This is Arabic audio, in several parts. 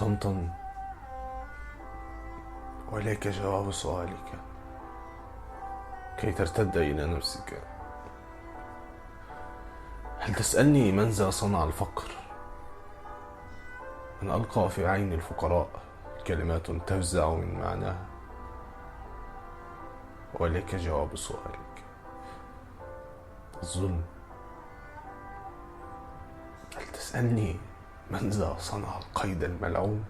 صمتا، وإليك جواب سؤالك كي ترتد إلى نفسك. هل تسألني من ذا صنع الفقر؟ أن ألقى في عين الفقراء كلمات تفزع من معناها، وإليك جواب سؤالك. الظلم. هل تسألني من ذا صنع القيد الملعون؟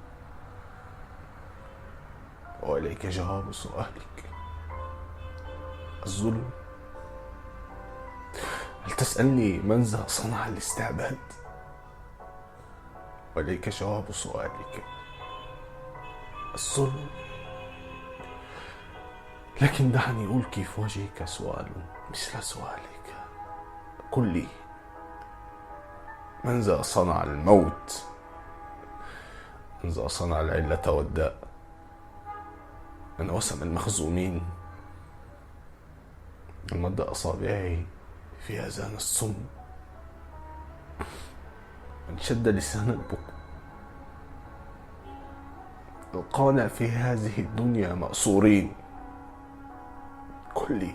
وإليك جواب سؤالك. الظلم. هل تسألني من ذا صنع الاستعباد؟ وإليك جواب سؤالك. الظلم. لكن دعني ألقي في وجهك سؤال مثل سؤالك. قل لي، من ذا صنع الموت؟ من ذا صنع العلة والداء؟ من وسم المخزومين؟ من مد أصابعه في أذان الصم؟ من شد لسان البكم؟ ألقانا في هذه الدنيا مأسورين. قل لي،